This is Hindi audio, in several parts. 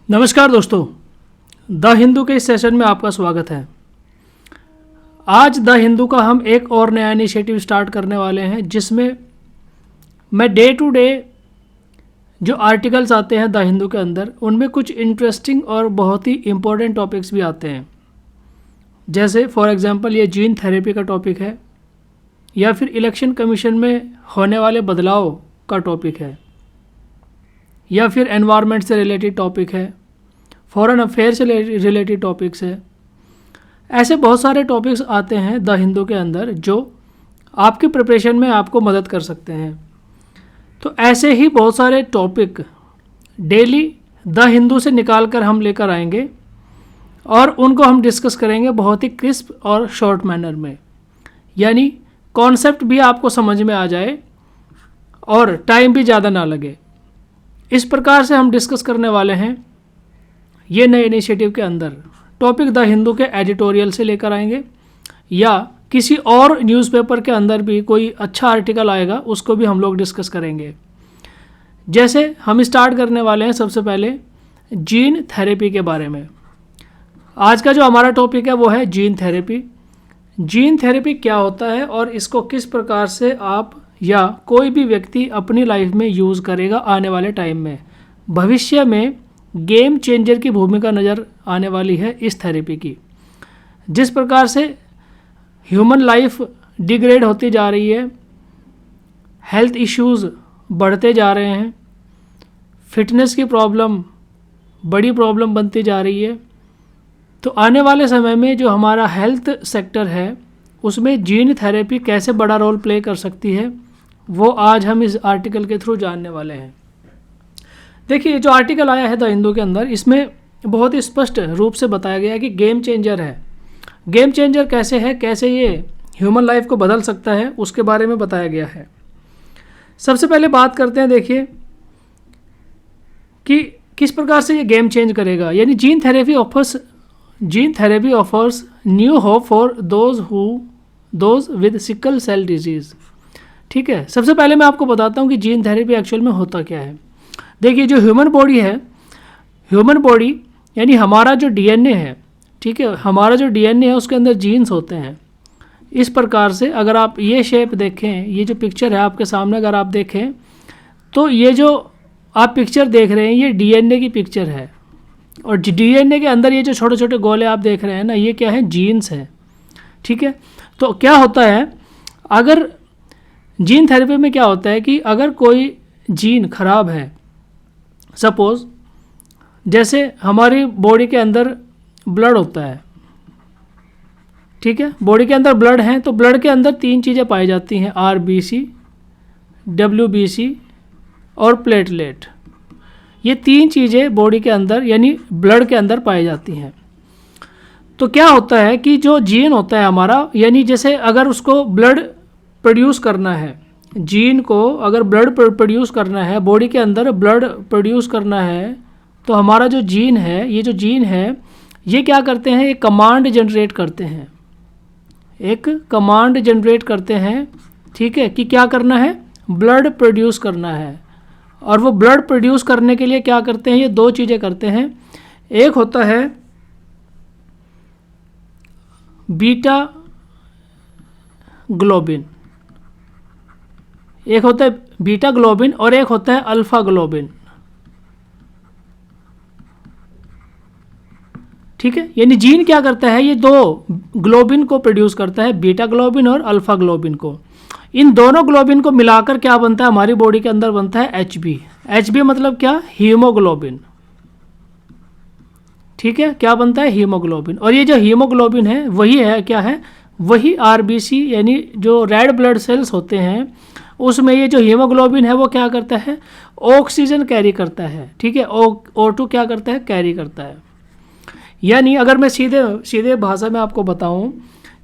नमस्कार दोस्तों, द हिंदू के इस सेशन में आपका स्वागत है। आज द हिंदू का हम एक और नया इनिशिएटिव स्टार्ट करने वाले हैं, जिसमें मैं डे टू डे जो आर्टिकल्स आते हैं द हिंदू के अंदर, उनमें कुछ इंटरेस्टिंग और बहुत ही इम्पोर्टेंट टॉपिक्स भी आते हैं। जैसे फॉर एग्जांपल ये जीन थेरेपी का टॉपिक है, या फिर इलेक्शन कमीशन में होने वाले बदलाव का टॉपिक है, या फिर एनवायरनमेंट से रिलेटेड टॉपिक है, फॉरेन अफेयर से रिलेटेड टॉपिक्स है। ऐसे बहुत सारे टॉपिक्स आते हैं द हिंदू के अंदर जो आपकी प्रिपरेशन में आपको मदद कर सकते हैं। तो ऐसे ही बहुत सारे टॉपिक डेली द हिंदू से निकाल कर हम लेकर आएंगे और उनको हम डिस्कस करेंगे बहुत ही क्रिस्प और शॉर्ट मैनर में, यानी कॉन्सेप्ट भी आपको समझ में आ जाए और टाइम भी ज़्यादा ना लगे। इस प्रकार से हम डिस्कस करने वाले हैं ये नए इनिशिएटिव के अंदर। टॉपिक द हिंदू के एडिटोरियल से लेकर आएंगे, या किसी और न्यूज़पेपर के अंदर भी कोई अच्छा आर्टिकल आएगा उसको भी हम लोग डिस्कस करेंगे। जैसे हम स्टार्ट करने वाले हैं सबसे पहले जीन थेरेपी के बारे में। आज का जो हमारा टॉपिक है वो है जीन थेरेपी। जीन थेरेपी क्या होता है और इसको किस प्रकार से आप या कोई भी व्यक्ति अपनी लाइफ में यूज़ करेगा आने वाले टाइम में। भविष्य में गेम चेंजर की भूमिका नज़र आने वाली है इस थेरेपी की। जिस प्रकार से ह्यूमन लाइफ डिग्रेड होती जा रही है, हेल्थ इश्यूज़ बढ़ते जा रहे हैं, फिटनेस की प्रॉब्लम बड़ी प्रॉब्लम बनती जा रही है, तो आने वाले समय में जो हमारा हेल्थ सेक्टर है उसमें जीन थेरेपी कैसे बड़ा रोल प्ले कर सकती है, वो आज हम इस आर्टिकल के थ्रू जानने वाले हैं। देखिए, जो आर्टिकल आया है द हिंदू के अंदर, इसमें बहुत ही स्पष्ट रूप से बताया गया है कि गेम चेंजर है। गेम चेंजर कैसे है, कैसे ये ह्यूमन लाइफ को बदल सकता है, उसके बारे में बताया गया है। सबसे पहले बात करते हैं, देखिए कि किस प्रकार से ये गेम चेंज करेगा। यानी gene therapy offers new hope for those with sickle cell disease. ठीक है, सबसे पहले मैं आपको बताता हूँ कि जीन थेरेपी एक्चुअल में होता क्या है। देखिए, जो ह्यूमन बॉडी है, ह्यूमन बॉडी यानी हमारा जो डीएनए है, ठीक है, हमारा जो डीएनए है उसके अंदर जीन्स होते हैं। इस प्रकार से अगर आप ये शेप देखें, ये जो पिक्चर है आपके सामने अगर आप देखें, तो ये जो आप पिक्चर देख रहे हैं ये डीएनए की पिक्चर है, और डीएनए के अंदर ये जो छोटे छोटे गोले आप देख रहे हैं ना, ये क्या है, जीन्स है। ठीक है, तो क्या होता है, अगर जीन थेरेपी में क्या होता है कि अगर कोई जीन खराब है, सपोज जैसे हमारी बॉडी के अंदर ब्लड होता है, ठीक है, बॉडी के अंदर ब्लड है, तो ब्लड के अंदर तीन चीज़ें पाई जाती हैं, आरबीसी, डब्ल्यूबीसी और प्लेटलेट। ये तीन चीज़ें बॉडी के अंदर यानी ब्लड के अंदर पाई जाती हैं। तो क्या होता है कि जो जीन होता है हमारा, यानी जैसे अगर उसको ब्लड प्रोड्यूस करना है, जीन को अगर ब्लड प्रोड्यूस करना है, बॉडी के अंदर ब्लड प्रोड्यूस करना है, तो हमारा जो जीन है, ये जो जीन है ये क्या करते हैं, एक कमांड जनरेट करते हैं, एक कमांड जनरेट करते हैं, ठीक है, कि क्या करना है, ब्लड प्रोड्यूस करना है। और वो ब्लड प्रोड्यूस करने के लिए क्या करते हैं, ये दो चीज़ें करते हैं। एक होता है बीटा ग्लोबिन, एक होता है बीटा ग्लोबिन और एक होता है अल्फा ग्लोबिन। ठीक है, यानी जीन क्या करता है, ये दो ग्लोबिन को प्रोड्यूस करता है, बीटा ग्लोबिन और अल्फा ग्लोबिन को। इन दोनों ग्लोबिन को मिलाकर क्या बनता है, हमारी बॉडी के अंदर बनता है एचबी। एचबी मतलब क्या, हीमोग्लोबिन। ठीक है, क्या बनता है, हीमोग्लोबिन। और ये जो हीमोग्लोबिन है वही है, क्या है, वही आरबीसी यानी जो रेड ब्लड सेल्स होते हैं उसमें ये जो हीमोग्लोबिन है वो क्या करता है, ऑक्सीजन कैरी करता है। ठीक है, O2 क्या करता है, कैरी करता है। यानी अगर मैं सीधे भाषा में आपको बताऊं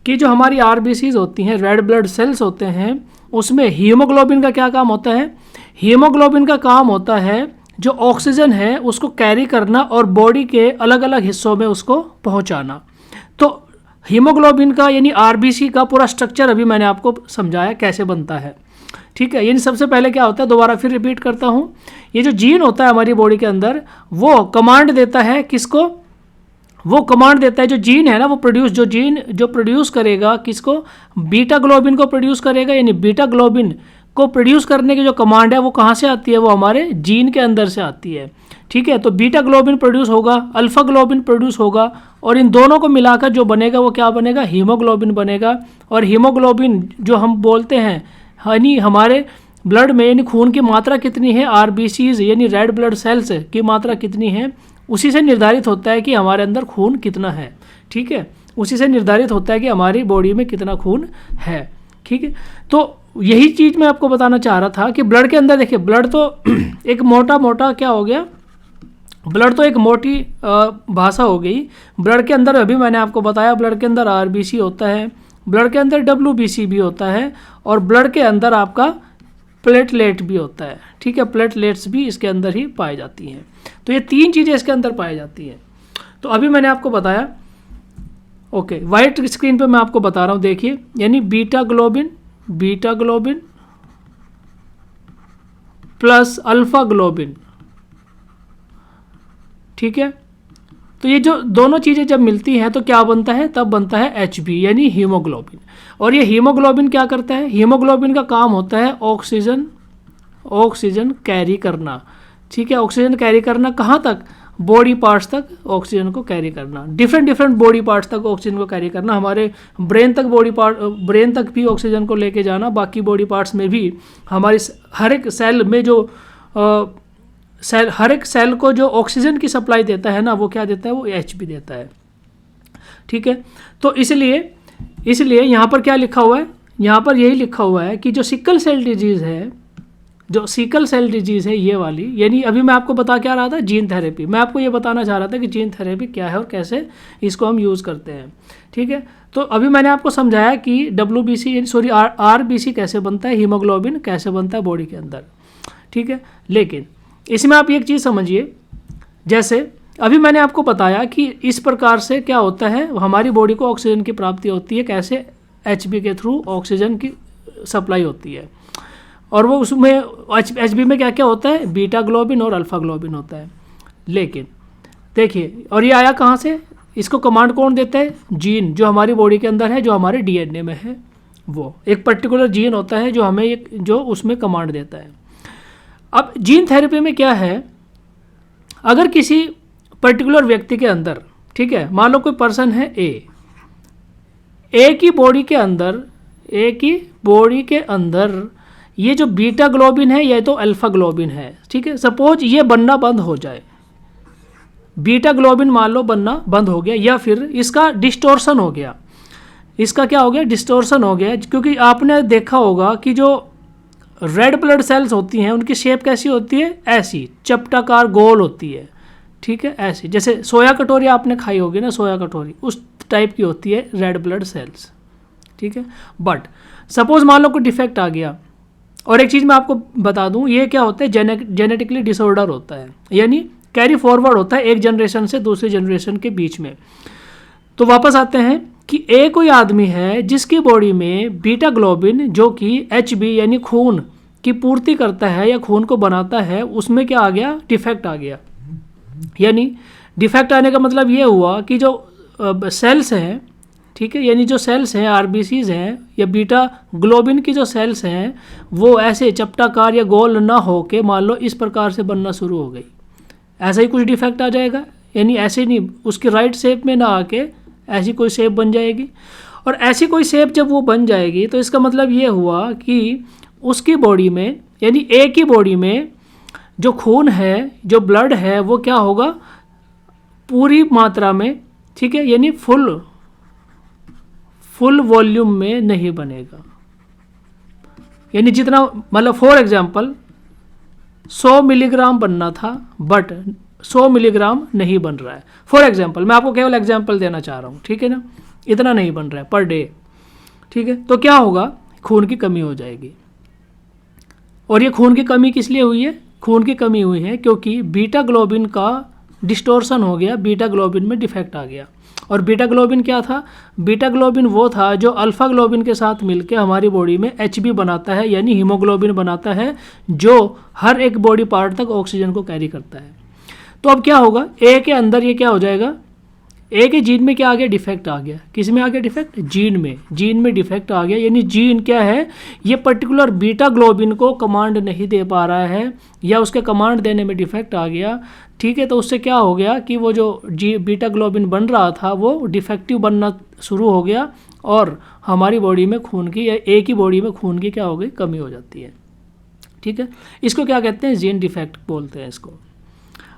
कि जो हमारी आरबीसीज होती हैं, रेड ब्लड सेल्स होते हैं, उसमें हीमोग्लोबिन का क्या काम होता है, हीमोग्लोबिन का काम होता है जो ऑक्सीजन है उसको कैरी करना और बॉडी के अलग अलग हिस्सों में उसको पहुंचाना। तो हीमोग्लोबिन का यानी आरबीसी का पूरा स्ट्रक्चर अभी मैंने आपको समझाया कैसे बनता है। ठीक है। यानी सबसे पहले क्या होता है, दोबारा फिर रिपीट करता हूँ, ये जो जीन होता है हमारी बॉडी के अंदर, वो कमांड देता है किसको, वो कमांड देता है, जो जीन है ना वो प्रोड्यूस करेगा किसको, बीटा ग्लोबिन को प्रोड्यूस करेगा। यानी बीटा ग्लोबिन को प्रोड्यूस करने की जो कमांड है वो कहाँ से आती है, वो हमारे जीन के अंदर से आती है। ठीक है, तो बीटा ग्लोबिन प्रोड्यूस होगा, अल्फा ग्लोबिन प्रोड्यूस होगा, और इन दोनों को मिलाकर जो बनेगा वो क्या बनेगा, हीमोग्लोबिन बनेगा। और हीमोग्लोबिन जो हम बोलते हैं, यानी हमारे ब्लड में यानी खून की मात्रा कितनी है, आरबीसीज यानी रेड ब्लड सेल्स की मात्रा कितनी है, उसी से निर्धारित होता है कि हमारे अंदर खून कितना है। ठीक है, उसी से निर्धारित होता है कि हमारी बॉडी में कितना खून है। ठीक है, तो यही चीज़ मैं आपको बताना चाह रहा था कि ब्लड के अंदर देखिए, ब्लड तो एक मोटा क्या हो गया, ब्लड तो एक मोटी भाषा हो गई। ब्लड के अंदर अभी मैंने आपको बताया, ब्लड के अंदर आरबीसी होता है, ब्लड के अंदर डब्ल्यूबीसी भी होता है, और ब्लड के अंदर आपका प्लेटलेट भी होता है। ठीक है, प्लेटलेट्स भी इसके अंदर ही पाई जाती हैं। तो ये 3 चीज़ें इसके अंदर पाई जाती हैं। तो अभी मैंने आपको बताया, ओके, वाइट स्क्रीन पे मैं आपको बता रहा हूँ, देखिए, यानी beta globin plus alpha globin. ठीक है, तो ये जो दोनों चीज़ें जब मिलती हैं तो क्या बनता है, तब बनता है HB यानी हीमोग्लोबिन। और ये हीमोग्लोबिन क्या करता है, हीमोग्लोबिन का काम होता है ऑक्सीजन कैरी करना। ठीक है, ऑक्सीजन कैरी करना कहाँ तक, बॉडी पार्ट्स तक ऑक्सीजन को कैरी करना, डिफरेंट बॉडी पार्ट्स तक ऑक्सीजन को कैरी करना, हमारे ब्रेन तक भी ऑक्सीजन को लेके जाना, बाकी बॉडी पार्ट्स में भी, हमारी हर एक सेल में जो हर एक सेल को जो ऑक्सीजन की सप्लाई देता है ना, वो क्या देता है, वो HB देता है। ठीक है, तो इसलिए यहाँ पर क्या लिखा हुआ है, यहाँ पर यही लिखा हुआ है कि जो सिकल सेल डिजीज़ है ये वाली, यानी अभी मैं आपको बता क्या रहा था, जीन थेरेपी। मैं आपको ये बताना चाह रहा था कि जीन थेरेपी क्या है और कैसे इसको हम यूज़ करते हैं। ठीक है, तो अभी मैंने आपको समझाया कि आरबीसी कैसे बनता है, हीमोग्लोबिन कैसे बनता है बॉडी के अंदर। ठीक है, लेकिन इसमें आप एक चीज़ समझिए, जैसे अभी मैंने आपको बताया कि इस प्रकार से क्या होता है, हमारी बॉडी को ऑक्सीजन की प्राप्ति होती है, कैसे, HB के थ्रू ऑक्सीजन की सप्लाई होती है, और वो उसमें HB में क्या क्या होता है, बीटा ग्लोबिन और अल्फा ग्लोबिन होता है। लेकिन देखिए, और ये आया कहाँ से, इसको कमांड कौन देता है, जीन जो हमारी बॉडी के अंदर है, जो हमारे DNA में है, वो एक पर्टिकुलर जीन होता है जो हमें जो उसमें कमांड देता है। अब जीन थेरेपी में क्या है, अगर किसी पर्टिकुलर व्यक्ति के अंदर, ठीक है, मान लो कोई पर्सन है ए की बॉडी के अंदर ये जो बीटा ग्लोबिन है या तो अल्फा ग्लोबिन है, ठीक है, सपोज ये बनना बंद हो जाए, बीटा ग्लोबिन मान लो बनना बंद हो गया, या फिर इसका डिस्टोर्शन हो गया, इसका क्या हो गया, डिस्टोर्शन हो गया, क्योंकि आपने देखा होगा कि जो रेड ब्लड सेल्स होती हैं उनकी शेप कैसी होती है, ऐसी चपटाकार गोल होती है। ठीक है, ऐसी, जैसे सोया कटोरी आपने खाई होगी ना, सोया कटोरी उस टाइप की होती है रेड ब्लड सेल्स। ठीक है, बट सपोज मान लो कोई डिफेक्ट आ गया, और एक चीज़ मैं आपको बता दूं, ये क्या होता है, जेनेटिकली डिसऑर्डर होता है, यानी कैरी फॉरवर्ड होता है एक जनरेशन से दूसरी जनरेशन के बीच में। तो वापस आते हैं कि एक कोई आदमी है जिसकी बॉडी में बीटा ग्लोबिन जो कि HB यानी खून की पूर्ति करता है या खून को बनाता है, उसमें क्या आ गया, डिफेक्ट आ गया। यानी डिफेक्ट आने का मतलब ये हुआ कि जो सेल्स हैं, ठीक है, यानी जो सेल्स हैं, आरबीसीज हैं, या बीटा ग्लोबिन की जो सेल्स हैं, वो ऐसे चपटाकार या गोल ना हो के मान लो इस प्रकार से बनना शुरू हो गई, ऐसा ही कुछ डिफेक्ट आ जाएगा। यानी ऐसे नहीं, उसकी राइट शेप में ना आके ऐसी कोई शेप बन जाएगी, और ऐसी कोई शेप जब वो बन जाएगी तो इसका मतलब ये हुआ कि उसकी बॉडी में, यानी ए की बॉडी में जो खून है, जो ब्लड है, वो क्या होगा, पूरी मात्रा में, ठीक है, यानी फुल वॉल्यूम में नहीं बनेगा। यानी जितना, मतलब फॉर एग्जांपल 100 मिलीग्राम बनना था, बट 100 मिलीग्राम नहीं बन रहा है। फॉर एग्जांपल, मैं आपको केवल एग्जांपल देना चाह रहा हूँ, ठीक है ना, इतना नहीं बन रहा है पर डे। ठीक है, तो क्या होगा, खून की कमी हो जाएगी। और ये खून की कमी किस लिए हुई है, खून की कमी हुई है क्योंकि बीटा ग्लोबिन का डिस्टोर्शन हो गया, बीटा ग्लोबिन में डिफेक्ट आ गया। और बीटा ग्लोबिन क्या था? बीटा ग्लोबिन वो था जो अल्फा ग्लोबिन के साथ मिलकर हमारी बॉडी में HB बनाता है, यानी हीमोग्लोबिन बनाता है, जो हर एक बॉडी पार्ट तक ऑक्सीजन को कैरी करता है। तो अब क्या होगा, ए के अंदर ये क्या हो जाएगा, ए के जीन में क्या आ गया, डिफेक्ट आ गया। किस में आ गया डिफेक्ट? जीन में डिफेक्ट आ गया, यानी जीन क्या है, ये पर्टिकुलर बीटा ग्लोबिन को कमांड नहीं दे पा रहा है या उसके कमांड देने में डिफेक्ट आ गया। ठीक है, तो उससे क्या हो गया कि वो जो बीटा ग्लोबिन बन रहा था वो डिफेक्टिव बनना शुरू हो गया और हमारी बॉडी में खून की या ए की बॉडी में खून की क्या हो गई, कमी हो जाती है। ठीक है, इसको क्या कहते हैं, जीन डिफेक्ट बोलते हैं इसको।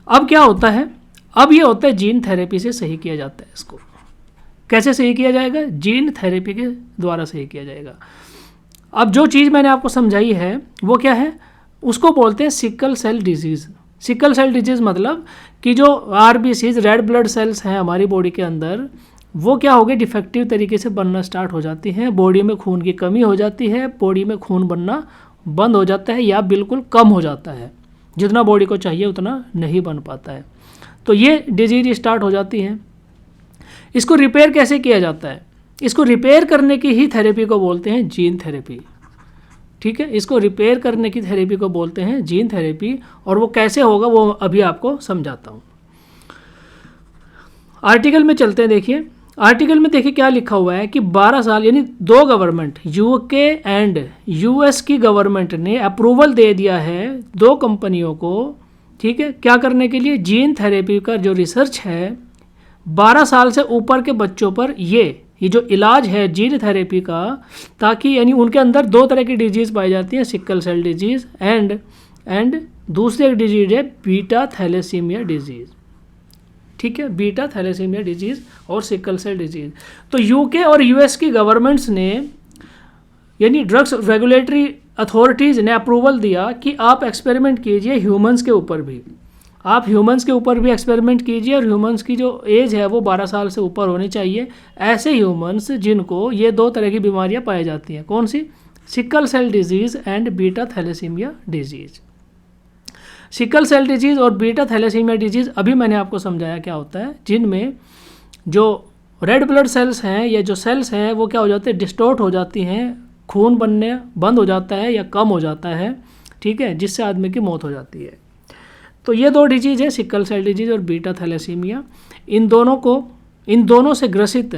अब क्या होता है, अब ये होता है जीन थेरेपी से सही किया जाता है। इसको कैसे सही किया जाएगा, जीन थेरेपी के द्वारा सही किया जाएगा। अब जो चीज़ मैंने आपको समझाई है वो क्या है, उसको बोलते हैं sickle cell disease. Sickle cell disease मतलब कि जो RBCs रेड ब्लड सेल्स हैं हमारी बॉडी के अंदर, वो क्या हो गए, डिफेक्टिव तरीके से बनना स्टार्ट हो जाती हैं, बॉडी में खून की कमी हो जाती है, बॉडी में खून बनना बंद हो जाता है या बिल्कुल कम हो जाता है, जितना बॉडी को चाहिए उतना नहीं बन पाता है। तो ये डिजीज स्टार्ट हो जाती है। इसको रिपेयर कैसे किया जाता है, इसको रिपेयर करने की ही थेरेपी को बोलते हैं जीन थेरेपी। ठीक है, इसको रिपेयर करने की थेरेपी को बोलते हैं जीन थेरेपी, और वो कैसे होगा वो अभी आपको समझाता हूँ। आर्टिकल में चलते हैं। देखिए आर्टिकल में देखिए क्या लिखा हुआ है कि 12 साल यानी दो गवर्नमेंट UK एंड US की गवर्नमेंट ने अप्रूवल दे दिया है दो कंपनियों को, ठीक है, क्या करने के लिए, जीन थेरेपी का जो रिसर्च है 12 साल से ऊपर के बच्चों पर ये जो इलाज है जीन थेरेपी का, ताकि यानी उनके अंदर दो तरह की डिजीज़ पाई जाती है, सिकल सेल डिजीज़ एंड दूसरी एक डिजीज़ है बीटा थैलेसीमिया डिजीज़। ठीक है, बीटा थैलेसीमिया डिजीज़ और सिकल सेल डिजीज़। तो UK और US की गवर्नमेंट्स ने यानी ड्रग्स रेगुलेटरी अथॉरिटीज़ ने अप्रूवल दिया कि आप एक्सपेरिमेंट कीजिए ह्यूमंस के ऊपर भी, आप ह्यूमंस के ऊपर भी एक्सपेरिमेंट कीजिए, और ह्यूमंस की जो एज है वो 12 साल से ऊपर होनी चाहिए। ऐसे ह्यूमंस जिनको ये दो तरह की बीमारियां पाई जाती हैं, कौन सी, sickle cell disease and beta thalassaemia disease. Sickle cell disease और बीटा थैलेसीमिया डिजीज़ अभी मैंने आपको समझाया क्या होता है, जिनमें जो रेड ब्लड सेल्स हैं या जो सेल्स हैं वो क्या हो जाते हैं, डिस्टॉर्ट हो जाती हैं, खून बनने बंद हो जाता है या कम हो जाता है। ठीक है, जिससे आदमी की मौत हो जाती है। तो ये दो डिजीज़ है, सिकल सेल डिजीज़ और बीटा थैलेसीमिया। इन दोनों से ग्रसित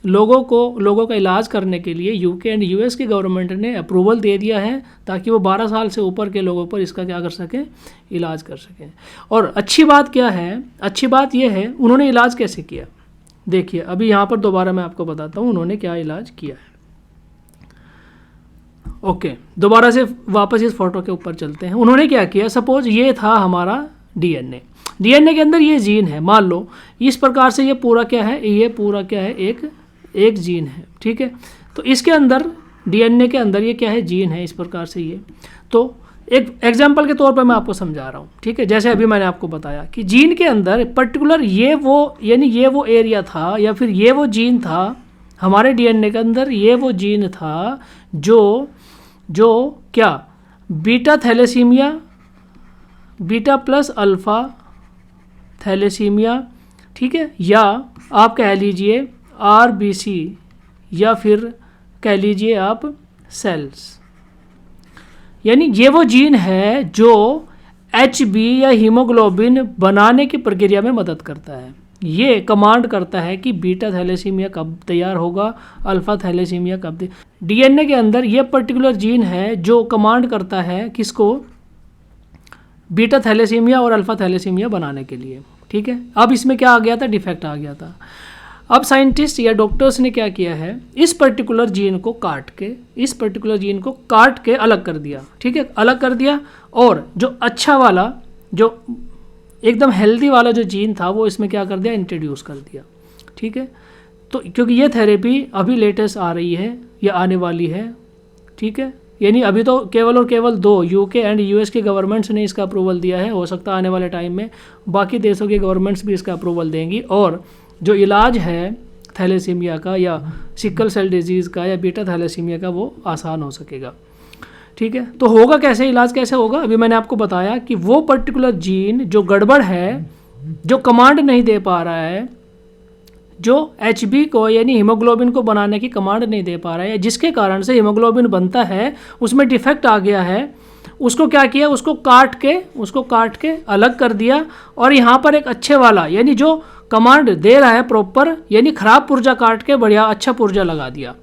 लोगों का इलाज करने के लिए UK एंड US की गवर्नमेंट ने अप्रूवल दे दिया है, ताकि वो 12 साल से ऊपर के लोगों पर इसका क्या कर सकें, इलाज कर सकें। और अच्छी बात क्या है, अच्छी बात ये है उन्होंने इलाज कैसे किया। देखिए अभी यहाँ पर दोबारा मैं आपको बताता हूँ उन्होंने क्या इलाज किया है। ओके, दोबारा से वापस इस फोटो के ऊपर चलते हैं। उन्होंने क्या किया, सपोज ये था हमारा DNA के अंदर ये जीन है, मान लो इस प्रकार से ये पूरा क्या है, ये पूरा क्या है, एक जीन है। ठीक है, तो इसके अंदर DNA के अंदर ये क्या है, जीन है, इस प्रकार से ये। तो एक एग्जाम्पल के तौर पर मैं आपको समझा रहा हूँ। ठीक है, जैसे अभी मैंने आपको बताया कि जीन के अंदर पर्टिकुलर ये वो एरिया था या फिर ये वो जीन था हमारे DNA के अंदर, ये वो जीन था जो क्या, beta thalassemia, beta plus alpha thalassemia, ठीक है, या आप कह लीजिए RBC या फिर कह लीजिए आप सेल्स। यानी ये वो जीन है जो HB या हीमोग्लोबिन बनाने की प्रक्रिया में मदद करता है। ये कमांड करता है कि बीटा थैलेसीमिया कब तैयार होगा, अल्फ़ा थैलेसीमिया कब। DNA के अंदर ये पर्टिकुलर जीन है जो कमांड करता है किसको, बीटा थैलेसीमिया और अल्फ़ा थैलेसीमिया बनाने के लिए। ठीक है, अब इसमें क्या आ गया था, डिफेक्ट आ गया था। अब साइंटिस्ट या डॉक्टर्स ने क्या किया है, इस पर्टिकुलर जीन को काट के अलग कर दिया। ठीक है, अलग कर दिया, और जो अच्छा वाला, जो एकदम हेल्दी वाला जो जीन था वो इसमें क्या कर दिया, इंट्रोड्यूस कर दिया। ठीक है, तो क्योंकि ये थेरेपी अभी लेटेस्ट आ रही है या आने वाली है। ठीक है, यानी अभी तो केवल और केवल दो UK एंड US की गवर्नमेंट्स ने इसका अप्रूवल दिया है, हो सकता है आने वाले टाइम में बाकी देशों की गवर्नमेंट्स भी इसका अप्रूवल देंगी, और जो इलाज है थैलेसीमिया का या सिकल सेल डिजीज़ का या बीटा थैलेसीमिया का वो आसान हो सकेगा। ठीक है, तो होगा कैसे, इलाज कैसे होगा, अभी मैंने आपको बताया कि वो पर्टिकुलर जीन जो गड़बड़ है, जो कमांड नहीं दे पा रहा है, जो HB को यानी हीमोग्लोबिन को बनाने की कमांड नहीं दे पा रहा है, जिसके कारण से हीमोग्लोबिन बनता है उसमें डिफेक्ट आ गया है, उसको क्या किया, उसको काट के अलग कर दिया और यहाँ पर एक अच्छे वाला यानी जो कमांड दे रहा है प्रॉपर, यानी खराब पुर्जा काट के बढ़िया अच्छा पुर्जा लगा दिया।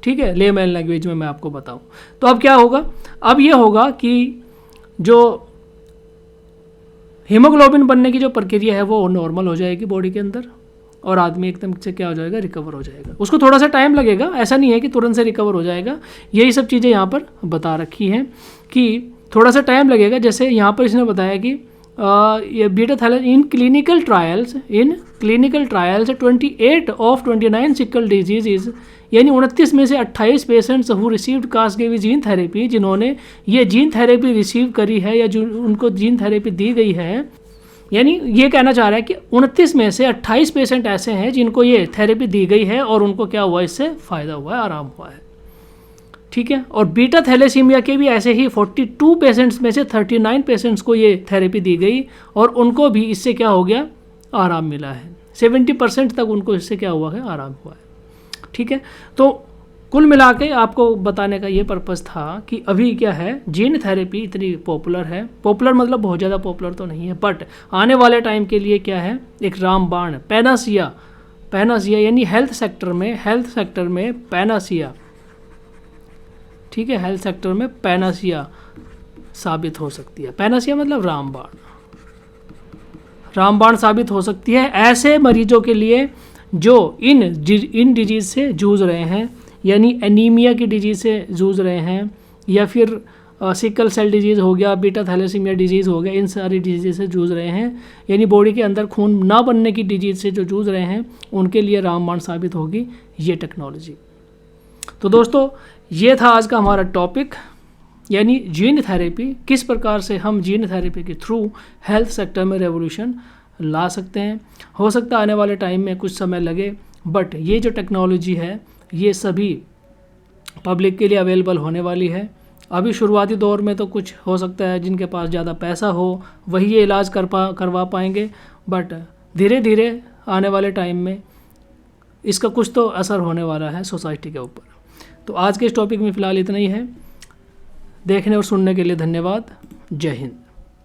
ठीक है, लेमैन लैंग्वेज में मैं आपको बताऊं तो अब क्या होगा, अब ये होगा कि जो हीमोग्लोबिन बनने की जो प्रक्रिया है वो नॉर्मल हो जाएगी बॉडी के अंदर और आदमी एकदम से क्या हो जाएगा, रिकवर हो जाएगा। उसको थोड़ा सा टाइम लगेगा, ऐसा नहीं है कि तुरंत से रिकवर हो जाएगा। यही सब चीज़ें यहाँ पर बता रखी हैं कि थोड़ा सा टाइम लगेगा। जैसे यहाँ पर इसने बताया कि ये beta thalassaemia in clinical trials 28 of 29 sickle disease, यानी 29 में से 28 patients who received Casgevy gene therapy, जिन्होंने ये जीन थेरेपी रिसीव करी है या जो उनको जीन थेरेपी दी गई है, यानी ये कहना चाह रहा है कि 29 में से 28 पेशेंट ऐसे हैं जिनको ये थेरेपी दी गई है और उनको क्या हुआ, इससे फ़ायदा हुआ है, आराम हुआ है। ठीक है, और बीटा थैलेसीमिया के भी ऐसे ही 42 पेशेंट्स में से 39 पेशेंट्स को ये थेरेपी दी गई और उनको भी इससे क्या हो गया, आराम मिला है। 70% तक उनको इससे क्या हुआ है, आराम हुआ है। ठीक है, तो कुल मिला के आपको बताने का ये पर्पज़ था कि अभी क्या है, जीन थेरेपी इतनी पॉपुलर है, पॉपुलर मतलब बहुत ज़्यादा पॉपुलर तो नहीं है, बट आने वाले टाइम के लिए क्या है, एक रामबाण पैनासिया यानी हेल्थ सेक्टर में पैनासिया, ठीक है, हेल्थ सेक्टर में पैनासिया साबित हो सकती है। पैनासिया मतलब रामबाण साबित हो सकती है ऐसे मरीजों के लिए जो इन डिजीज़ से जूझ रहे हैं, यानी एनीमिया की डिजीज़ से जूझ रहे हैं, या फिर सिकल सेल डिजीज़ हो गया, बीटा थैलेसीमिया डिजीज़ हो गया, इन सारी डिजीज़ से जूझ रहे हैं, यानी बॉडी के अंदर खून ना बनने की डिजीज़ से जो जूझ रहे हैं, उनके लिए रामबाण साबित होगी ये टेक्नोलॉजी। तो दोस्तों, ये था आज का हमारा टॉपिक, यानी जीन थेरेपी, किस प्रकार से हम जीन थेरेपी के थ्रू हेल्थ सेक्टर में रेवोल्यूशन ला सकते हैं। हो सकता है आने वाले टाइम में कुछ समय लगे, बट ये जो टेक्नोलॉजी है ये सभी पब्लिक के लिए अवेलेबल होने वाली है। अभी शुरुआती दौर में तो कुछ हो सकता है जिनके पास ज़्यादा पैसा हो वही ये इलाज करवा पाएंगे, बट धीरे धीरे आने वाले टाइम में इसका कुछ तो असर होने वाला है सोसाइटी के ऊपर। तो आज के इस टॉपिक में फ़िलहाल इतना ही है। देखने और सुनने के लिए धन्यवाद। जय हिंद।